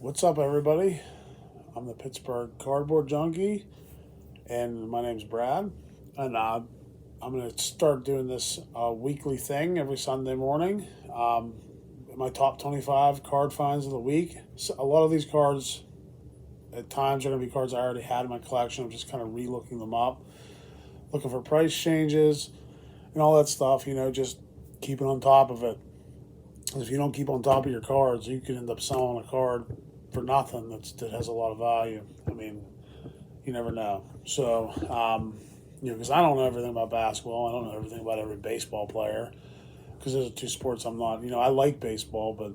What's up, everybody? I'm the Pittsburgh Cardboard Junkie, and my name's Brad. And I'm going to start doing this weekly thing every Sunday morning. My top 25 card finds of the week. So a lot of these cards, at times, are going to be cards I already had in my collection. I'm just kind of re-looking them up, looking for price changes and all that stuff. Just keeping on top of it. If you don't keep on top of your cards, you could end up selling a card for nothing that has a lot of value. I mean, you never know. So, because I don't know everything about basketball. I don't know everything about every baseball player because those are two sports I'm not. I like baseball, but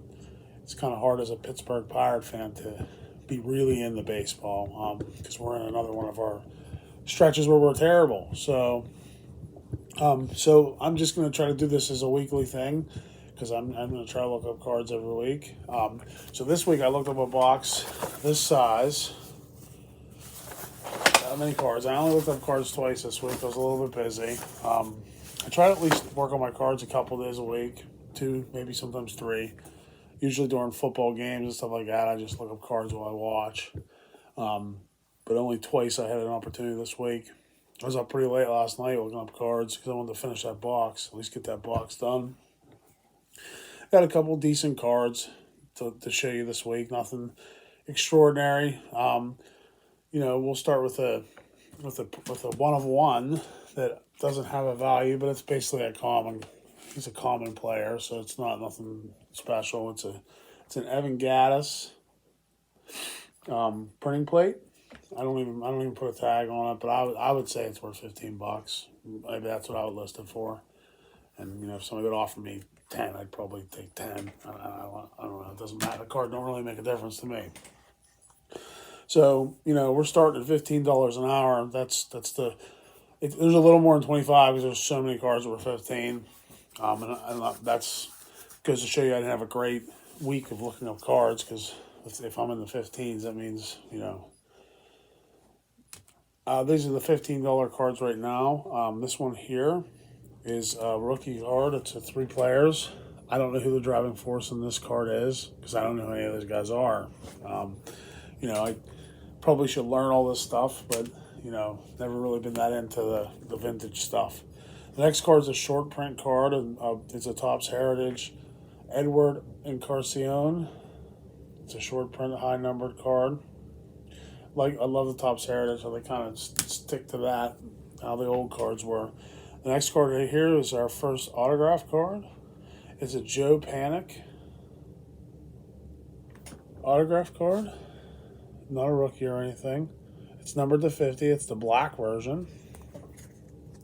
it's kind of hard as a Pittsburgh Pirate fan to be really into baseball because we're in another one of our stretches where we're terrible. So I'm just going to try to do this as a weekly thing because I'm going to try to look up cards every week. So this week I looked up a box this size. That many cards. I only looked up cards twice this week. I was a little bit busy. I try to at least work on my cards a couple days a week. 2, maybe sometimes 3. Usually during football games and stuff like that, I just look up cards while I watch. But only twice I had an opportunity this week. I was up pretty late last night looking up cards because I wanted to finish that box, at least get that box done. Got a couple decent cards to show you this week. Nothing extraordinary. We'll start with a 1 of 1 that doesn't have a value, but it's basically a common. He's a common player, so it's not nothing special. It's an Evan Gaddis printing plate. I don't even put a tag on it, but I would say it's worth $15. Maybe that's what I would list it for. And if somebody would offer me 10, I'd probably take 10. I don't know. It doesn't matter. The card don't really make a difference to me. So we're starting at $15 an hour. There's a little more than 25 because there's so many cards that were 15. And that's goes to show you I didn't have a great week of looking up cards because if I'm in the 15s, that means these are the $15 cards right now. This one here is a rookie card. It's a 3 players. I don't know who the driving force in this card is because I don't know who any of those guys are. I probably should learn all this stuff, but, never really been that into the vintage stuff. The next card is a short print card, and it's a Topps Heritage Edward Encarnacion. It's a short print, high numbered card. I love the Topps Heritage, so they kind of stick to that, how the old cards were. The next card right here is our first autograph card. It's a Joe Panic autograph card. Not a rookie or anything. It's numbered to 50. It's the black version.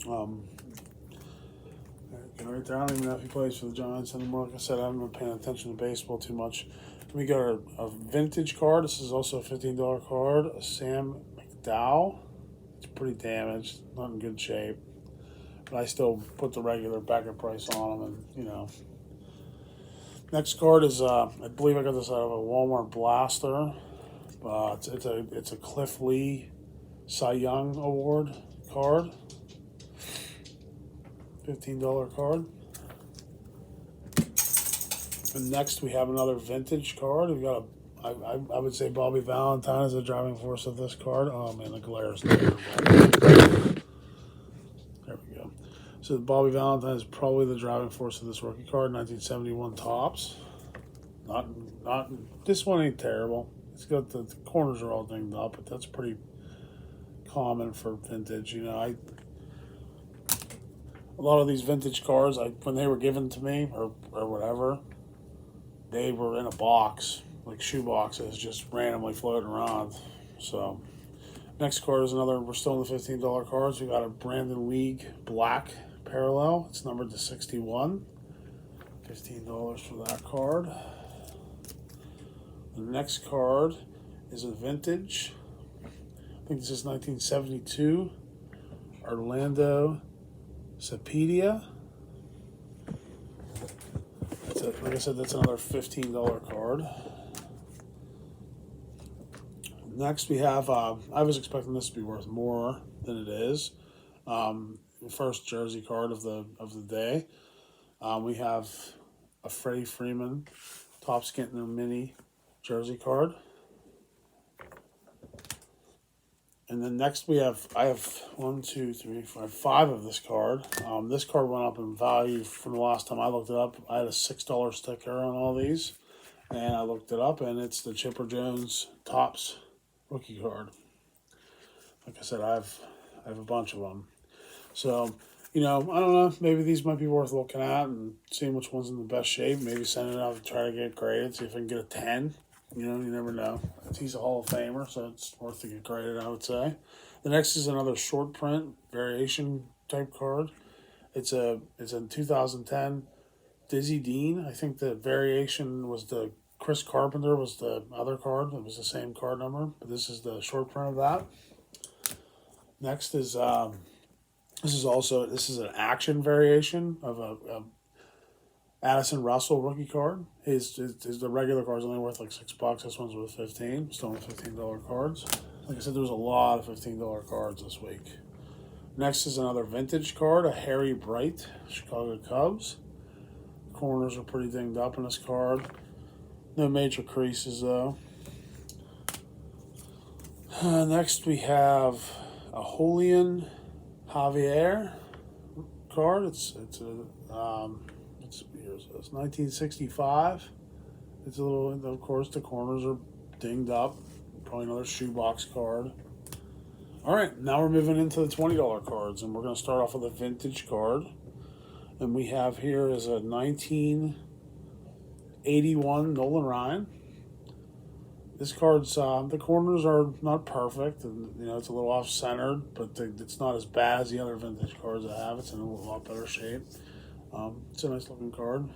Right there. I don't even know if he plays for the Giants anymore. Like I said, I haven't been paying attention to baseball too much. We got a vintage card. This is also a $15 card. A Sam Mcdowell. It's pretty damaged. Not in good shape. But I still put the regular backer price on them. And, Next card is, I believe I got this out of a Walmart Blaster. It's a Cliff Lee Cy Young Award card. $15 card. And next we have another vintage card. We've got I would say Bobby Valentine is the driving force of this card. Oh man, the glare is terrible. There we go. So Bobby Valentine is probably the driving force of this rookie card. 1971 Topps. Not this one ain't terrible. It's got the corners are all dinged up, but that's pretty common for vintage. A lot of these vintage cars, when they were given to me or whatever, they were in a box, like shoe boxes, just randomly floating around. So, next card is another, we're still in the $15 cards. We got a Brandon League Black Parallel. It's numbered to 61. $15 for that card. The next card is a vintage. I think this is 1972. Orlando Sapedia. Like I said, that's another $15 card. Next, we have, I was expecting this to be worth more than it is. First jersey card of the day. We have a Freddie Freeman Topps Getting a Mini jersey card. And then next I have 1, 2, 3, 4, 5 of this card. This card went up in value from the last time I looked it up. I had a $6 sticker on all these, and I looked it up, and it's the Chipper Jones Topps rookie card. Like I said, I have a bunch of them. So, I don't know. Maybe these might be worth looking at and seeing which one's in the best shape. Maybe send it out to try to get it graded, see if I can get a 10. You never know. He's a Hall of Famer, so it's worth to get graded, I would say. The next is another short print variation type card. It's in 2010 Dizzy Dean. I think the variation was the Chris Carpenter was the other card. It was the same card number, but this is the short print of that. Next is this is an action variation of a Addison Russell rookie card. The regular card's only worth like $6. This one's worth 15. Still on $15 cards. Like I said, there was a lot of $15 cards this week. Next is another vintage card, a Harry Bright, Chicago Cubs. Corners are pretty dinged up in this card. No major creases though. Next we have a Julian Javier card. It's 1965. It's a little, of course, the corners are dinged up. Probably another shoebox card. All right, now we're moving into the $20 cards, and we're going to start off with a vintage card. And we have here is a 1981 Nolan Ryan. This card's, the corners are not perfect, and it's a little off-centered, but it's not as bad as the other vintage cards I have. It's in a lot better shape. It's a nice looking card.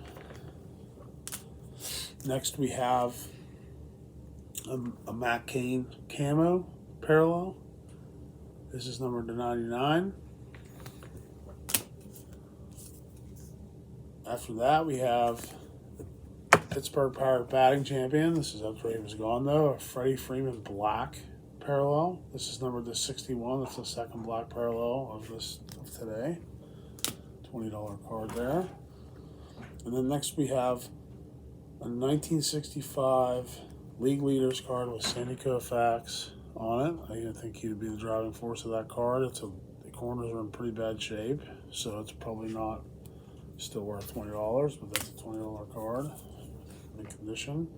Next we have a Matt Cain camo parallel. This is numbered to 99. After that we have the Pittsburgh Pirate batting champion. This is after he was gone though. A Freddie Freeman black parallel. This is numbered to 61. That's the second black parallel of today. $20 card there. And then next we have a 1965 League Leaders card with Sandy Koufax on it. I didn't think he would be the driving force of that card. The corners are in pretty bad shape, so it's probably not still worth $20, but that's a $20 card in condition.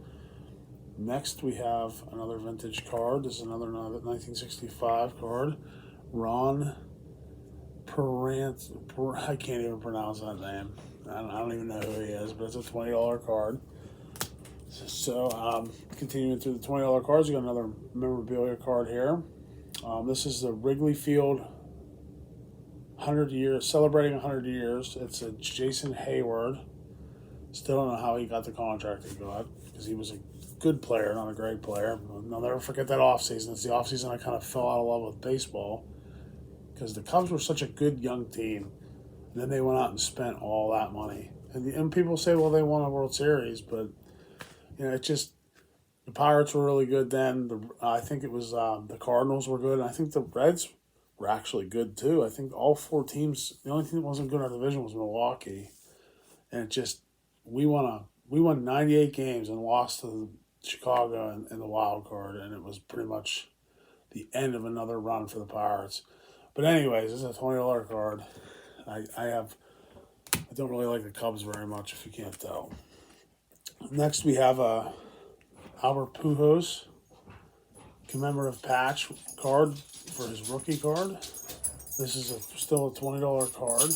Next we have another vintage card. This is another 1965 card. Ron Perant, I can't even pronounce that name. I don't even know who he is, but it's a $20 card. So, continuing through the $20 cards, we got another memorabilia card here. This is the Wrigley Field 100 years, celebrating 100 years. It's a Jason Hayward. Still don't know how he got the contract he got, because he was a good player, not a great player. I'll never forget that offseason. It's the offseason I kind of fell out of love with baseball, because the Cubs were such a good young team. And then they went out and spent all that money. And people say, well, they won a World Series, but it's just the Pirates were really good then. I think it was the Cardinals were good. And I think the Reds were actually good too. I think all four teams. The only team that wasn't good in our division was Milwaukee, and we won 98 games and lost to Chicago in the wild card, and it was pretty much the end of another run for the Pirates. But anyways, this is a $20 card. I don't really like the Cubs very much, if you can't tell. Next, we have a Albert Pujo's commemorative patch card for his rookie card. This is still a $20 card.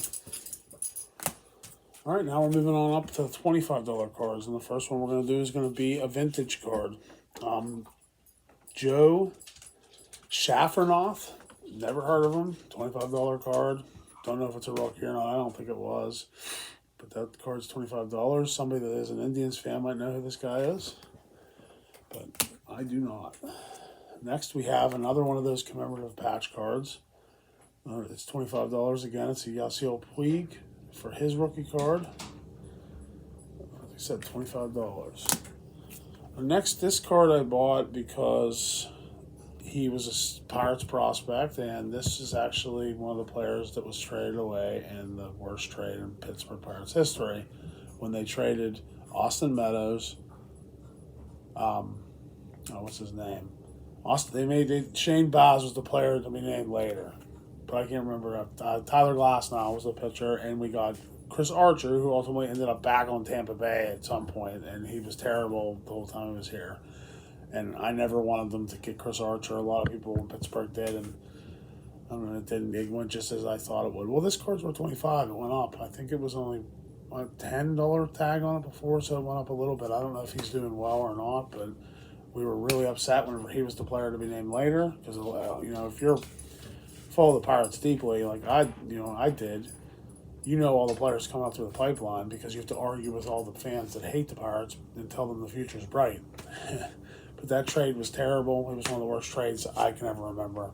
All right, now we're moving on up to the $25 cards, and the first one we're going to do is going to be a vintage card. Joe Schaffernoth, never heard of him, $25 card. Don't know if it's a rookie or not. I don't think it was. But that card's $25. Somebody that is an Indians fan might know who this guy is. But I do not. Next, we have another one of those commemorative patch cards. It's $25 again. It's a Yasiel Puig for his rookie card. Like I said, $25. Next, this card I bought because he was a Pirates prospect, and this is actually one of the players that was traded away in the worst trade in Pittsburgh Pirates history when they traded Austin Meadows, what's his name? Shane Baz was the player to be named later, but I can't remember. Tyler Glasnow was the pitcher, and we got Chris Archer, who ultimately ended up back on Tampa Bay at some point, and he was terrible the whole time he was here. And I never wanted them to get Chris Archer. A lot of people in Pittsburgh did, and I don't know, it didn't. It went just as I thought it would. Well, this card's worth $25. It went up. I think it was only a $10 tag on it before, so it went up a little bit. I don't know if he's doing well or not, but we were really upset whenever he was the player to be named later, because if you follow the Pirates deeply, like I did, all the players come out through the pipeline because you have to argue with all the fans that hate the Pirates and tell them the future's bright. But that trade was terrible. It was one of the worst trades I can ever remember.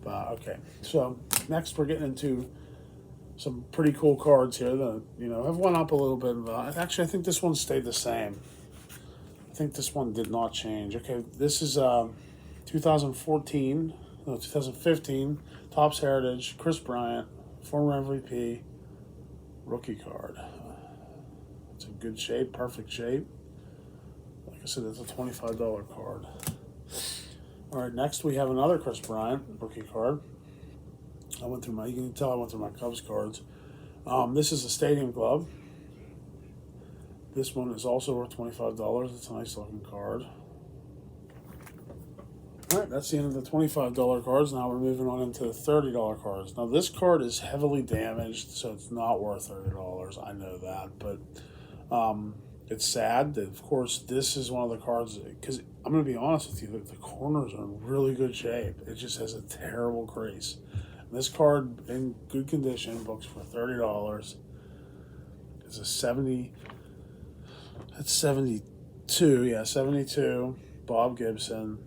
But okay, so next we're getting into some pretty cool cards here that have went up a little bit. Actually, I think this one stayed the same. I think this one did not change. Okay, this is 2015 Topps Heritage Chris Bryant, former MVP, rookie card. It's in good shape, perfect shape. Like I said, it's a $25 card. All right, next we have another Chris Bryant rookie card. You can tell I went through my Cubs cards. This is a Stadium Glove. This one is also worth $25. It's a nice looking card. All right, that's the end of the $25 cards. Now we're moving on into the $30 cards. Now this card is heavily damaged, so it's not worth $30. I know that, but it's sad that, of course, this is one of the cards, because I'm going to be honest with you, the corners are in really good shape. It just has a terrible crease. And this card, in good condition, books for $30. It's a 70. That's 72. Yeah, 72. Bob Gibson.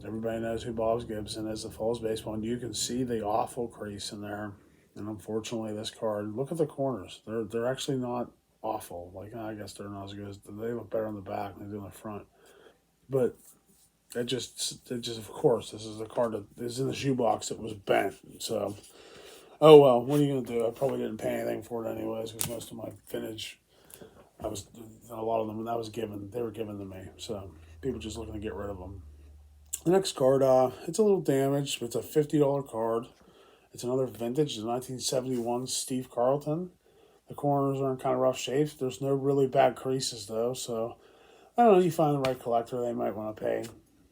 Everybody knows who Bob Gibson is, the Falls baseball, and you can see the awful crease in there. And unfortunately, this card, look at the corners. They're actually not awful. Like, I guess they're not as good as they look better on the back than they do on the front. But it just of course, this is a card that is in the shoebox that was bent. So, oh well, what are you gonna do? I probably didn't pay anything for it anyways, because most of my vintage, a lot of them they were given to me. So people just looking to get rid of them. The next card, it's a little damaged. It's a $50 card. It's another vintage, the 1971 Steve Carlton. The corners are in kind of rough shape. There's no really bad creases though, so I don't know. You find the right collector, they might want to pay.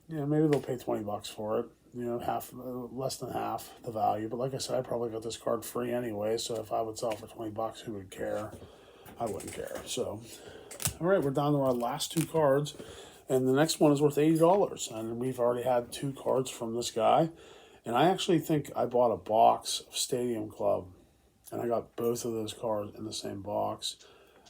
Maybe they'll pay $20 for it. Less than half the value. But like I said, I probably got this card free anyway. So if I would sell for $20, who would care? I wouldn't care. So, all right, we're down to our last two cards. And the next one is worth $80. And we've already had two cards from this guy. And I actually think I bought a box of Stadium Club. And I got both of those cards in the same box.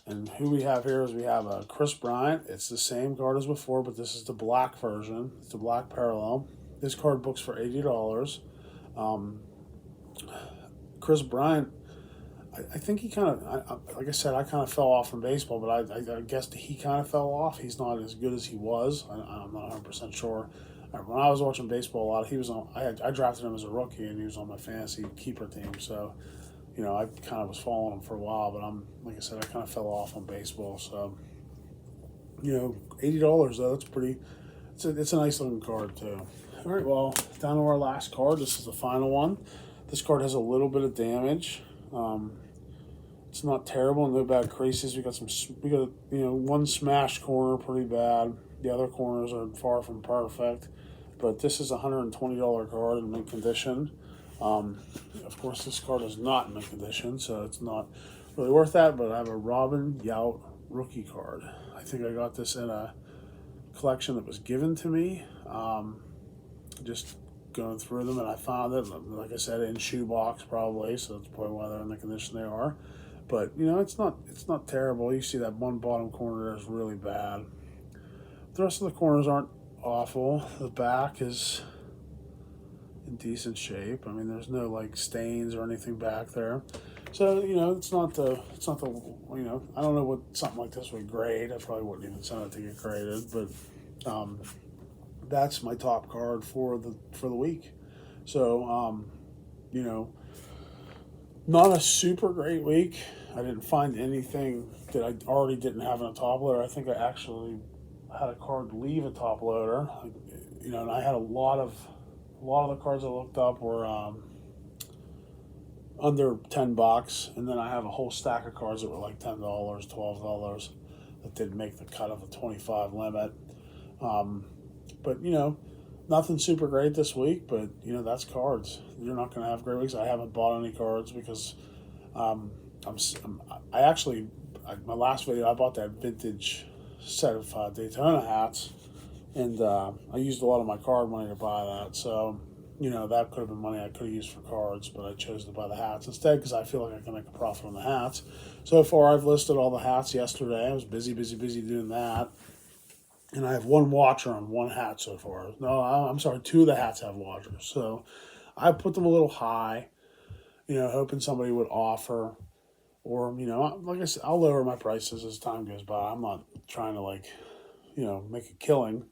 And who we have here is we have a Chris Bryant. It's the same card as before, but this is the black version. It's the black parallel. This card books for $80. Chris Bryant, I think he kind of, like I said, I kind of fell off from baseball, but I guess he kind of fell off. He's not as good as he was. I'm not 100% sure. When I was watching baseball a lot, he was on. I drafted him as a rookie, and he was on my fantasy keeper team. So, I kind of was following him for a while, but like I said, I kind of fell off on baseball. So, $80 though, that's pretty. It's a nice looking card too. All right, well, down to our last card. This is the final one. This card has a little bit of damage. It's not terrible, no bad creases. We got one smashed corner, pretty bad. The other corners are far from perfect, but this is a $120 card in mint condition. Of course, this card is not in mint condition, so it's not really worth that. But I have a Robin Yacht rookie card. I think I got this in a collection that was given to me. Just going through them, and I found it, like I said, in shoebox probably, so that's probably why they're in the condition they are. But it's not terrible. You see that one bottom corner there is really bad. The rest of the corners aren't awful. The back is in decent shape. I mean, there's no like stains or anything back there. So it's not the I don't know what something like this would grade. I probably wouldn't even send it to get graded, but that's my top card for the week. So not a super great week. I didn't find anything that I already didn't have in a top loader. I think I actually had a card leave a top loader. and I had a lot of the cards I looked up were under $10, and then I have a whole stack of cards that were like $10, $12 that didn't make the cut of the 25 limit. But nothing super great this week. But that's cards. You're not going to have great weeks. I haven't bought any cards because my last video I bought that vintage set of Daytona hats, and I used a lot of my card money to buy that. So that could have been money I could have used for cards, but I chose to buy the hats instead because I feel like I can make a profit on the hats. So far, I've listed all the hats yesterday. I was busy doing that. And I have one watcher on one hat so far. No, I'm sorry, two of the hats have watchers. So I put them a little high, hoping somebody would offer. Or, like I said, I'll lower my prices as time goes by. I'm not trying to, make a killing.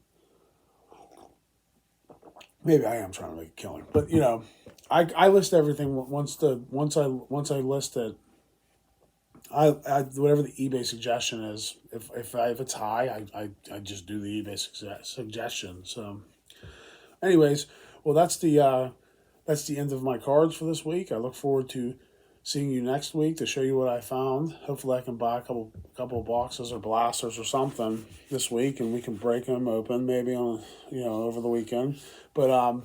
Maybe I am trying to make a killing, but I list everything once I list it. I whatever the eBay suggestion is. If it's high, I just do the eBay suggestion. So, anyways, well that's the end of my cards for this week. I look forward to seeing you next week to show you what I found. Hopefully, I can buy a couple of boxes or blasters or something this week, and we can break them open maybe on over the weekend. But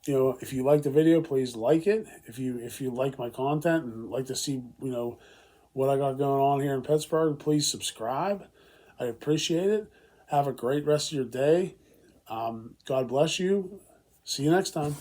if you like the video, please like it. If you like my content and like to see what I got going on here in Pittsburgh, please subscribe. I appreciate it. Have a great rest of your day. God bless you. See you next time.